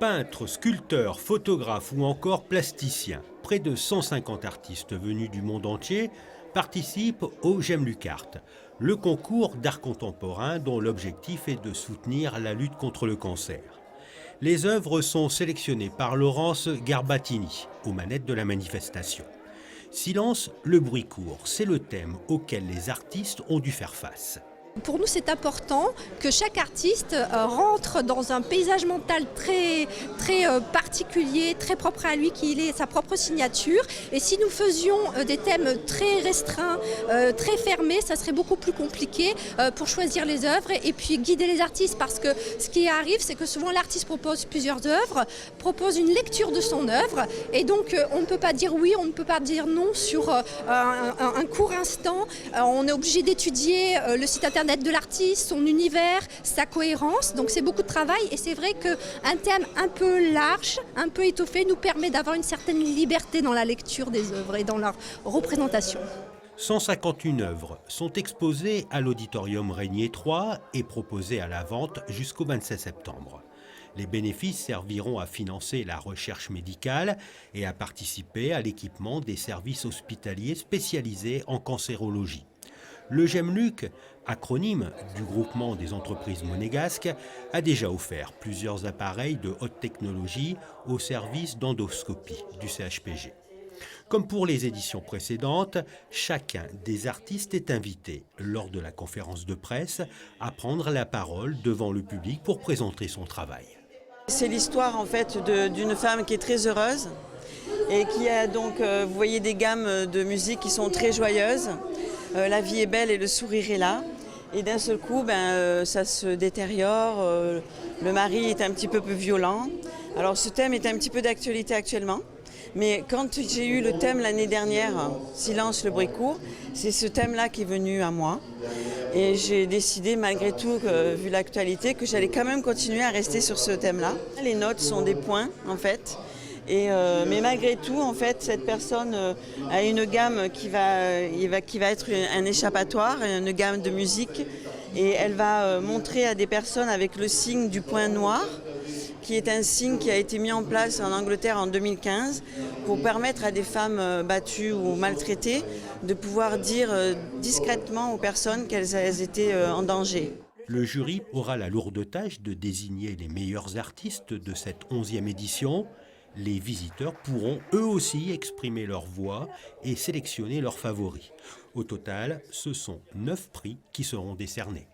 Peintres, sculpteurs, photographes ou encore plasticiens, près de 150 artistes venus du monde entier participent au J'aime Lucarte, le concours d'art contemporain dont l'objectif est de soutenir la lutte contre le cancer. Les œuvres sont sélectionnées par Laurence Garbatini, aux manettes de la manifestation. Silence, le bruit court, c'est le thème auquel les artistes ont dû faire face. Pour nous, c'est important que chaque artiste rentre dans un paysage mental très particulier, très propre à lui, qu'il ait sa propre signature. Et si nous faisions des thèmes très restreints, très fermés, ça serait beaucoup plus compliqué pour choisir les œuvres et puis guider les artistes. Parce que ce qui arrive, c'est que souvent l'artiste propose plusieurs œuvres, propose une lecture de son œuvre. Et donc, on ne peut pas dire oui, on ne peut pas dire non sur un court instant. On est obligé d'étudier le site internet de l'artiste, son univers, sa cohérence. Donc c'est beaucoup de travail et c'est vrai qu'un thème un peu large, un peu étoffé nous permet d'avoir une certaine liberté dans la lecture des œuvres et dans leur représentation. 151 œuvres sont exposées à l'Auditorium Régnier 3 et proposées à la vente jusqu'au 27 septembre. Les bénéfices serviront à financer la recherche médicale et à participer à l'équipement des services hospitaliers spécialisés en cancérologie. Le J'aime Luc, acronyme du groupement des entreprises monégasques, a déjà offert plusieurs appareils de haute technologie au service d'endoscopie du CHPG. Comme pour les éditions précédentes, chacun des artistes est invité, lors de la conférence de presse, à prendre la parole devant le public pour présenter son travail. C'est l'histoire en fait d'une femme qui est très heureuse et qui a donc, vous voyez, des gammes de musique qui sont très joyeuses. La vie est belle et le sourire est là. Et d'un seul coup, ça se détériore. Le mari est un petit peu plus violent. Alors ce thème est un petit peu d'actualité actuellement. Mais quand j'ai eu le thème l'année dernière, Silence, le bruit court, c'est ce thème-là qui est venu à moi. Et j'ai décidé, malgré tout, vu l'actualité, que j'allais quand même continuer à rester sur ce thème-là. Les notes sont des points, en fait. Mais malgré tout, en fait, cette personne a une gamme qui va être un échappatoire, une gamme de musique. Et elle va montrer à des personnes avec le signe du point noir, qui est un signe qui a été mis en place en Angleterre en 2015 pour permettre à des femmes battues ou maltraitées de pouvoir dire discrètement aux personnes qu'elles étaient en danger. Le jury aura la lourde tâche de désigner les meilleurs artistes de cette 11e édition. Les visiteurs pourront eux aussi exprimer leur voix et sélectionner leurs favoris. Au total, ce sont 9 prix qui seront décernés.